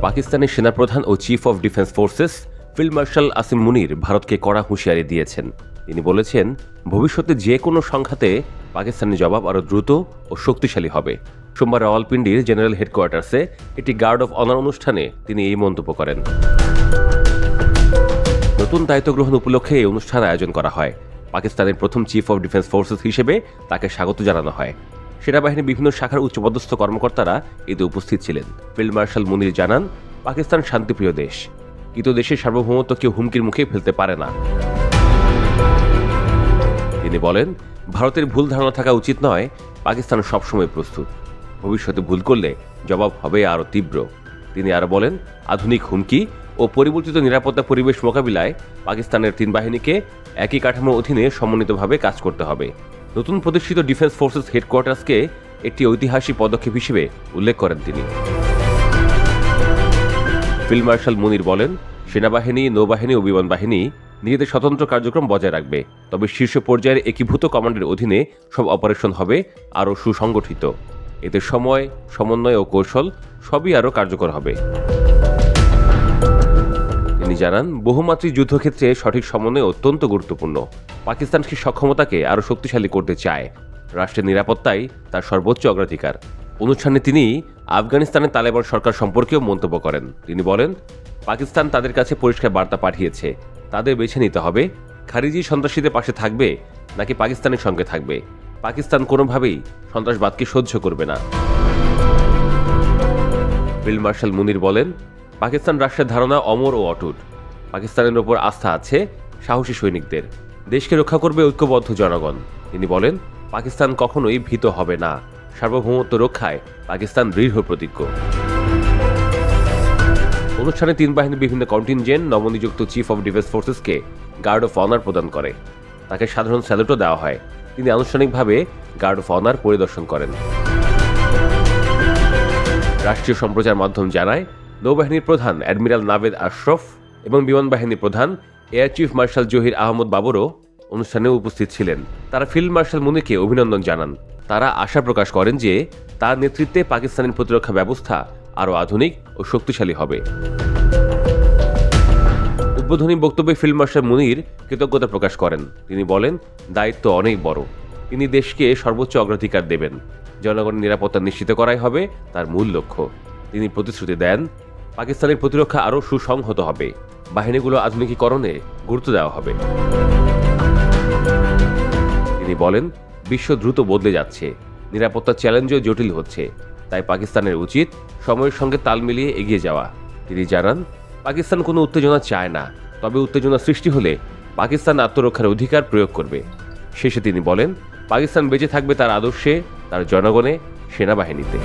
পাকিস্তানের সেনাপ্রধান ও chief of defence forces field marshal Asim Munir ভারতকে কড়া হুঁশিয়ারি দিয়েছেন। তিনি বলেছেন, ভবিষ্যতে যে কোনো সংঘাতে পাকিস্তানের জবাব আরও দ্রুত ও শক্তিশালী হবে। সোমবার রাওয়ালপিন্ডির জেনারেল হেডকোয়ার্টার্সে একটি গার্ড অফ অনার অনুষ্ঠানে তিনি এই মন্তব্য করেন। নতুন দায়িত্ব গ্রহণ উপলক্ষে এই অনুষ্ঠান আয়োজন করা হয়। পাকিস্তানের প্রথম চিফ অব ডিফেন্স ফোর্সেস হিসেবে তাকে স্বাগত জানানো হয়। সেনাবাহিনীর বিভিন্ন শাখার উচ্চপদস্থ কর্মকর্তারা এতে উপস্থিত ছিলেন। ফিল্ড মার্শাল মুনির জানান, পাকিস্তান শান্তিপ্রিয় দেশ, কিন্তু দেশের সার্বভৌমত্ব কেউ হুমকির মুখে ফেলতে পারে না। তিনি বলেন, ভারতের ভুল ধারণা থাকা উচিত নয়, পাকিস্তান সবসময় প্রস্তুত। ভবিষ্যতে ভুল করলে জবাব হবে আরও তীব্র। তিনি আরও বলেন, আধুনিক হুমকি ও পরিবর্তিত নিরাপত্তা পরিবেশ মোকাবিলায় পাকিস্তানের 3 বাহিনীকে একই কাঠামোর অধীনে সমন্বিতভাবে কাজ করতে হবে। নতুন প্রতিষ্ঠিত ডিফেন্স ফোর্সেস হেডকোয়ার্টার্সকে একটি ঐতিহাসিক পদক্ষেপ হিসেবে উল্লেখ করেন তিনি। ফিল্ড মার্শাল মুনির বলেন, সেনাবাহিনী, নৌবাহিনী ও বিমান বাহিনী নিজেদের স্বতন্ত্র কার্যক্রম বজায় রাখবে, তবে শীর্ষ পর্যায়ের একীভূত কমান্ডের অধীনে সব অপারেশন হবে আরও সুসংগঠিত। এতে সময়, সমন্বয় ও কৌশল সবই আরও কার্যকর হবে। তিনি জানান, বহুমাত্রিক যুদ্ধক্ষেত্রে সঠিক সমন্বয় অত্যন্ত গুরুত্বপূর্ণ। পাকিস্তান সেই সক্ষমতাকে আরও শক্তিশালী করতে চায়। রাষ্ট্রের নিরাপত্তাই তার সর্বোচ্চ অগ্রাধিকার। অনুষ্ঠানে তিনি আফগানিস্তানের তালেবান সরকার সম্পর্কেও মন্তব্য করেন। তিনি বলেন, পাকিস্তান তাদের কাছে পরিষ্কার বার্তা পাঠিয়েছে, তাদের বেছে নিতে হবে খারিজি সন্ত্রাসীদের পাশে থাকবে নাকি পাকিস্তানের সঙ্গে থাকবে। পাকিস্তান কোনোভাবেই সন্ত্রাসবাদকে সহ্য করবে না। ফিল্ড মার্শাল মুনির বলেন, পাকিস্তান রাষ্ট্রের ধারণা অমর ও অটুট। পাকিস্তানের ওপর আস্থা আছে সাহসী সৈনিকদের। দেশকে রক্ষা করবে ঐক্যবদ্ধ জনগণ। তিনি বলেন, পাকিস্তান কখনোই ভীত হবে না। সার্বভৌমত্ব রক্ষায় পাকিস্তান দৃঢ় প্রতিজ্ঞ। অনুষ্ঠানে 3 বাহিনীর বিভিন্ন কন্টিনজেন্ট নবনিযুক্ত চিফ অব ডিফেন্স ফোর্সেসকে গার্ড অফ অনার প্রদান করে। তাকে সাধারণ স্যালুটও দেওয়া হয়। তিনি আনুষ্ঠানিকভাবে গার্ড অফ অনার পরিদর্শন করেন। রাষ্ট্রীয় সম্প্রচার মাধ্যম জানায়, নৌবাহিনীর প্রধান অ্যাডমিরাল নাভেদ আশরফ এবং বিমান বাহিনীর প্রধান air chief marshal Zahir Ahmed বাবরও অনুষ্ঠানে উপস্থিত ছিলেন। তারা ফিল্ড মার্শাল মুনিরকে অভিনন্দন জানান। তারা আশা প্রকাশ করেন যে তার নেতৃত্বে পাকিস্তানের প্রতিরক্ষা ব্যবস্থা আরও আধুনিক ও শক্তিশালী হবে। উদ্বোধনী বক্তব্যে ফিল্ড মার্শাল মুনির কৃতজ্ঞতা প্রকাশ করেন। তিনি বলেন, দায়িত্ব অনেক বড়। তিনি দেশকে সর্বোচ্চ অগ্রাধিকার দেবেন। জনগণের নিরাপত্তা নিশ্চিত করাই হবে তার মূল লক্ষ্য। তিনি প্রতিশ্রুতি দেন, পাকিস্তানের প্রতিরক্ষা আরও সুসংহত হবে, বাহিনীগুলো আধুনিকীকরণে গুরুত্ব দেওয়া হবে। তিনি বলেন, বিশ্ব দ্রুত বদলে যাচ্ছে, নিরাপত্তার চ্যালেঞ্জও জটিল হচ্ছে, তাই পাকিস্তানের উচিত সময়ের সঙ্গে তাল মিলিয়ে এগিয়ে যাওয়া। তিনি জানান, পাকিস্তান কোনো উত্তেজনা চায় না, তবে উত্তেজনা সৃষ্টি হলে পাকিস্তান আত্মরক্ষার অধিকার প্রয়োগ করবে। শেষে তিনি বলেন, পাকিস্তান বেঁচে থাকবে তার আদর্শে, তার জনগণে, সেনাবাহিনীতে।